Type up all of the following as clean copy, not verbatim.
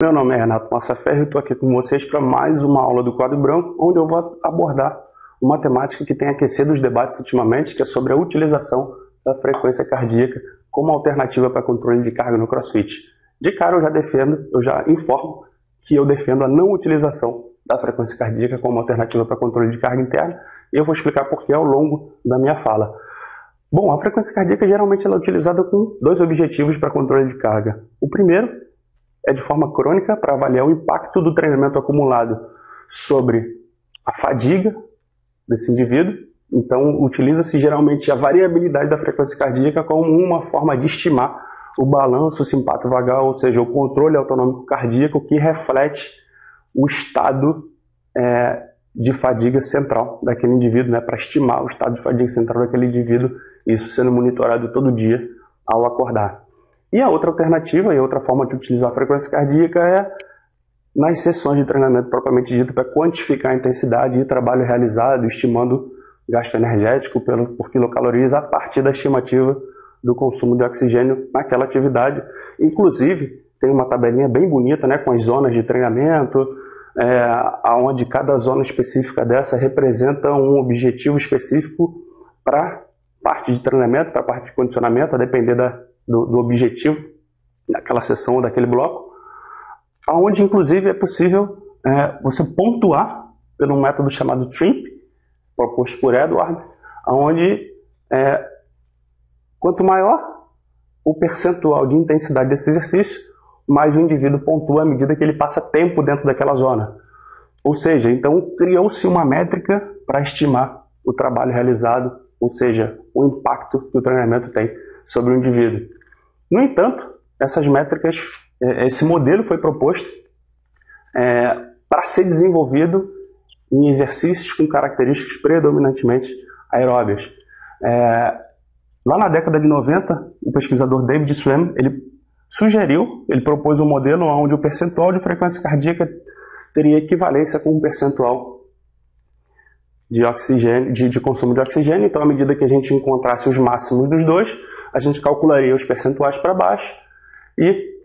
Meu nome é Renato Massaferro e estou aqui com vocês para mais uma aula do Quadro Branco, onde eu vou abordar uma temática que tem aquecido os debates ultimamente, que é sobre a utilização da frequência cardíaca como alternativa para controle de carga no CrossFit. De cara eu já informo que eu defendo a não utilização da frequência cardíaca como alternativa para controle de carga interna, e eu vou explicar por que ao longo da minha fala. Bom, a frequência cardíaca geralmente ela é utilizada com dois objetivos para controle de carga. O primeiro é de forma crônica para avaliar o impacto do treinamento acumulado sobre a fadiga desse indivíduo. Então, utiliza-se geralmente a variabilidade da frequência cardíaca como uma forma de estimar o balanço simpato-vagal, ou seja, o controle autonômico cardíaco que reflete o estado de fadiga central daquele indivíduo, para estimar o estado de fadiga central daquele indivíduo, isso sendo monitorado todo dia ao acordar. E a outra alternativa e outra forma de utilizar a frequência cardíaca é nas sessões de treinamento propriamente dito, para quantificar a intensidade e trabalho realizado, estimando gasto energético por quilocalorias a partir da estimativa do consumo de oxigênio naquela atividade. Inclusive, tem uma tabelinha bem bonita, com as zonas de treinamento, onde cada zona específica dessa representa um objetivo específico para parte de treinamento, para parte de condicionamento, a depender do objetivo daquela sessão ou daquele bloco, onde inclusive é possível você pontuar pelo método chamado TRIMP, proposto por Edwards, onde quanto maior o percentual de intensidade desse exercício, mais o indivíduo pontua à medida que ele passa tempo dentro daquela zona. Ou seja, então criou-se uma métrica para estimar o trabalho realizado, ou seja, o impacto que o treinamento tem sobre o indivíduo. No entanto, essas métricas, esse modelo foi proposto para ser desenvolvido em exercícios com características predominantemente aeróbias. Lá na década de 90, o pesquisador David Swaim, ele propôs um modelo onde o percentual de frequência cardíaca teria equivalência com um percentual de oxigênio, de consumo de oxigênio. Então, à medida que a gente encontrasse os máximos dos dois, a gente calcularia os percentuais para baixo e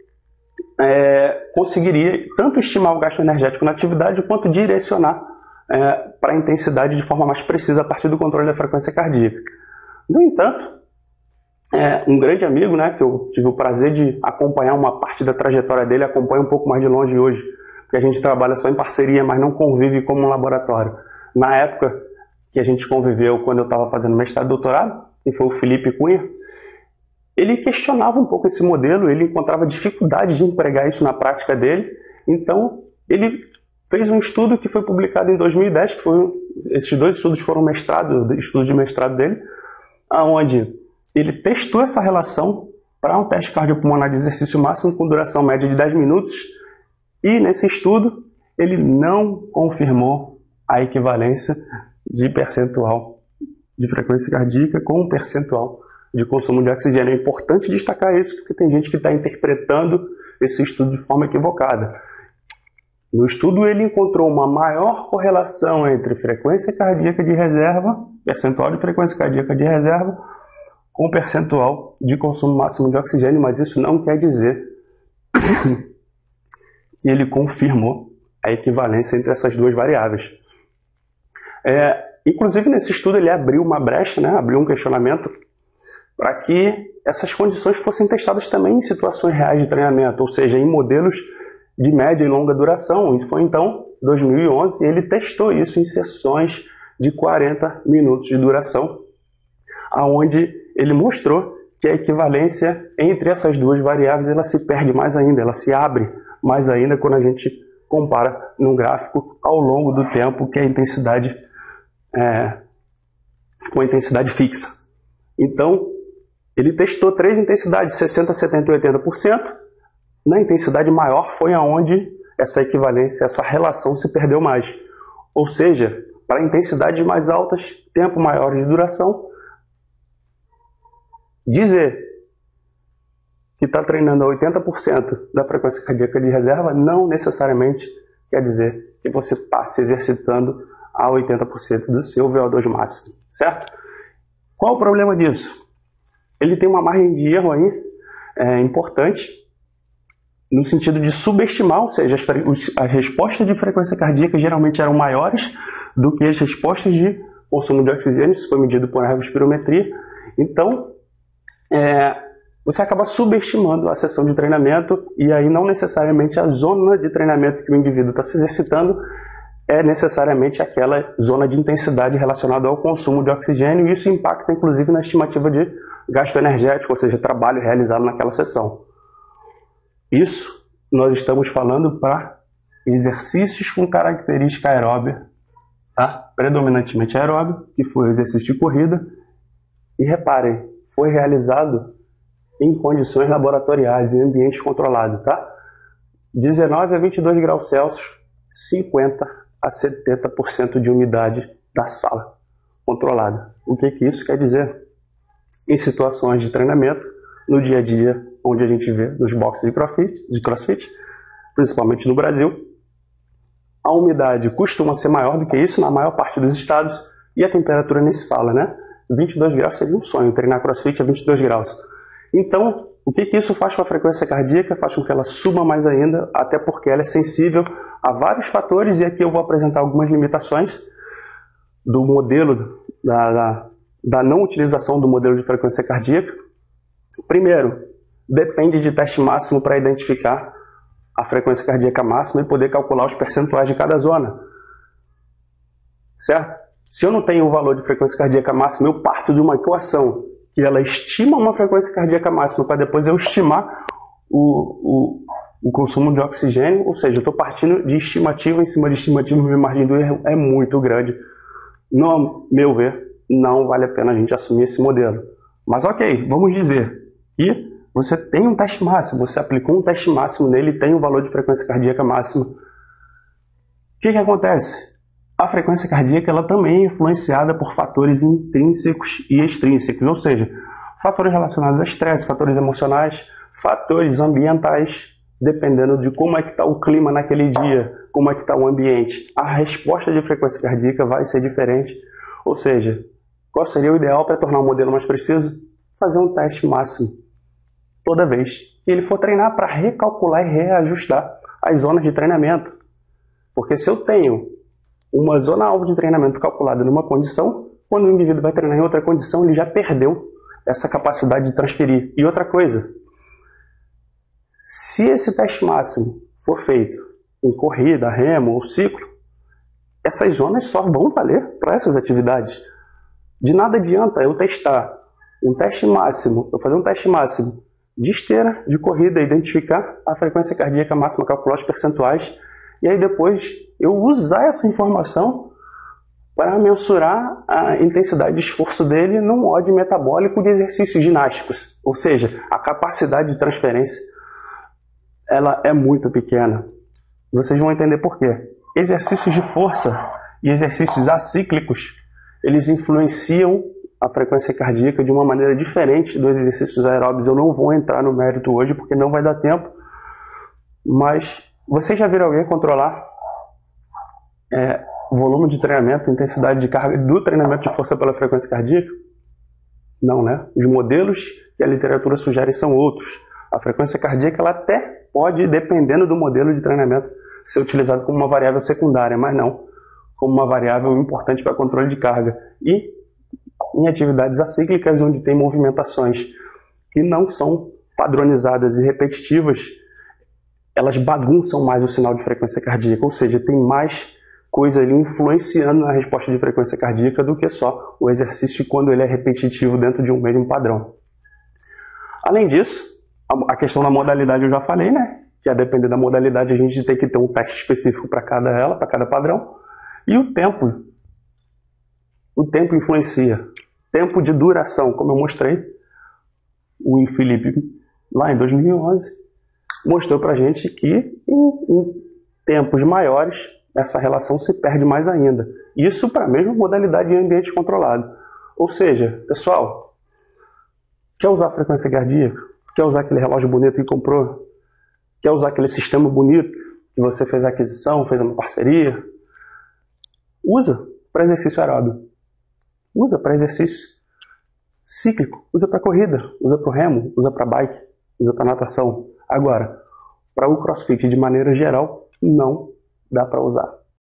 conseguiria tanto estimar o gasto energético na atividade quanto direcionar para a intensidade de forma mais precisa a partir do controle da frequência cardíaca. No entanto, um grande amigo, que eu tive o prazer de acompanhar uma parte da trajetória dele, acompanha um pouco mais de longe hoje, porque a gente trabalha só em parceria, mas não convive como um laboratório. Na época que a gente conviveu, quando eu estava fazendo mestrado e doutorado, que foi o Felipe Cunha, ele questionava um pouco esse modelo, ele encontrava dificuldade de empregar isso na prática dele. Então, ele fez um estudo que foi publicado em 2010, esses dois estudos foram estudos de mestrado dele, onde ele testou essa relação para um teste cardiopulmonar de exercício máximo com duração média de 10 minutos, e nesse estudo ele não confirmou a equivalência de percentual de frequência cardíaca com um percentual de consumo de oxigênio. É importante destacar isso, porque tem gente que está interpretando esse estudo de forma equivocada. No estudo, ele encontrou uma maior correlação entre frequência cardíaca de reserva, percentual de frequência cardíaca de reserva, com percentual de consumo máximo de oxigênio, mas isso não quer dizer que ele confirmou a equivalência entre essas duas variáveis. Inclusive, nesse estudo, ele abriu uma brecha, abriu um questionamento para que essas condições fossem testadas também em situações reais de treinamento, ou seja, em modelos de média e longa duração. Isso foi então 2011, e ele testou isso em sessões de 40 minutos de duração, onde ele mostrou que a equivalência entre essas duas variáveis ela se perde mais ainda, ela se abre mais ainda quando a gente compara num gráfico ao longo do tempo que a intensidade com a intensidade fixa. Então, ele testou 3 intensidades, 60%, 70% e 80%. Na intensidade maior foi aonde essa equivalência, essa relação se perdeu mais. Ou seja, para intensidades mais altas, tempo maior de duração, dizer que está treinando a 80% da frequência cardíaca de reserva não necessariamente quer dizer que você está se exercitando a 80% do seu VO2 máximo, certo? Qual o problema disso? Ele tem uma margem de erro aí importante no sentido de subestimar, ou seja, as respostas de frequência cardíaca geralmente eram maiores do que as respostas de consumo de oxigênio, isso foi medido por ergospirometria. Então, você acaba subestimando a sessão de treinamento, e aí não necessariamente a zona de treinamento que o indivíduo está se exercitando é necessariamente aquela zona de intensidade relacionada ao consumo de oxigênio, e isso impacta inclusive na estimativa de gasto energético, ou seja, trabalho realizado naquela sessão. Isso nós estamos falando para exercícios com característica aeróbia, tá? Predominantemente aeróbio, que foi o exercício de corrida, e reparem, foi realizado em condições laboratoriais, em ambiente controlado, tá? 19 a 22 graus Celsius, 50 a 70% de umidade da sala controlada. O que isso quer dizer? Em situações de treinamento, no dia a dia, onde a gente vê nos boxes de CrossFit, principalmente no Brasil, a umidade costuma ser maior do que isso na maior parte dos estados, e a temperatura nem se fala, né? 22 graus seria um sonho, treinar CrossFit a 22 graus. Então, o que isso faz com a frequência cardíaca? Faz com que ela suba mais ainda, até porque ela é sensível a vários fatores, e aqui eu vou apresentar algumas limitações do modelo, da não utilização do modelo de frequência cardíaca. Primeiro, depende de teste máximo para identificar a frequência cardíaca máxima e poder calcular os percentuais de cada zona. Certo? Se eu não tenho o valor de frequência cardíaca máxima, eu parto de uma equação que ela estima uma frequência cardíaca máxima para depois eu estimar o consumo de oxigênio, ou seja, eu estou partindo de estimativa em cima de estimativa, minha margem do erro é muito grande. No meu ver, não vale a pena a gente assumir esse modelo. Mas ok, vamos dizer que você tem um teste máximo, você aplicou um teste máximo nele e tem um valor de frequência cardíaca máxima. O que acontece? A frequência cardíaca ela também é influenciada por fatores intrínsecos e extrínsecos, ou seja, fatores relacionados a estresse, fatores emocionais, fatores ambientais, dependendo de como é que está o clima naquele dia, como é que está o ambiente. A resposta de frequência cardíaca vai ser diferente, ou seja, qual seria o ideal para tornar o modelo mais preciso? Fazer um teste máximo toda vez que ele for treinar para recalcular e reajustar as zonas de treinamento. Porque se eu tenho uma zona-alvo de treinamento calculada numa condição, quando o indivíduo vai treinar em outra condição, ele já perdeu essa capacidade de transferir. E outra coisa, se esse teste máximo for feito em corrida, remo ou ciclo, essas zonas só vão valer para essas atividades. De nada adianta eu testar um teste máximo, eu fazer um teste máximo de esteira, de corrida, identificar a frequência cardíaca máxima, calcular os percentuais, e aí depois eu usar essa informação para mensurar a intensidade de esforço dele num mod metabólico de exercícios ginásticos. Ou seja, a capacidade de transferência ela é muito pequena. Vocês vão entender por quê. Exercícios de força e exercícios acíclicos, eles influenciam a frequência cardíaca de uma maneira diferente dos exercícios aeróbicos. Eu não vou entrar no mérito hoje porque não vai dar tempo, mas vocês já viram alguém controlar volume de treinamento, intensidade de carga do treinamento de força pela frequência cardíaca? Não, né? Os modelos que a literatura sugere são outros. A frequência cardíaca ela até pode, dependendo do modelo de treinamento, ser utilizada como uma variável secundária, mas não como uma variável importante para controle de carga. E em atividades acíclicas, onde tem movimentações que não são padronizadas e repetitivas, elas bagunçam mais o sinal de frequência cardíaca, ou seja, tem mais coisa ali influenciando na resposta de frequência cardíaca do que só o exercício quando ele é repetitivo dentro de um mesmo padrão. Além disso, a questão da modalidade eu já falei, né? Que a depender da modalidade a gente tem que ter um teste específico para cada padrão. E o tempo influencia. Tempo de duração, como eu mostrei, o Felipe lá em 2011 mostrou para a gente que em tempos maiores essa relação se perde mais ainda. Isso para a mesma modalidade em ambiente controlado. Ou seja, pessoal, quer usar a frequência cardíaca? Quer usar aquele relógio bonito que comprou? Quer usar aquele sistema bonito que você fez a aquisição, fez uma parceria? Usa para exercício aeróbico. Usa para exercício cíclico. Usa para corrida. Usa para o remo. Usa para bike. Usa para natação. Agora, para o CrossFit de maneira geral, não dá para usar.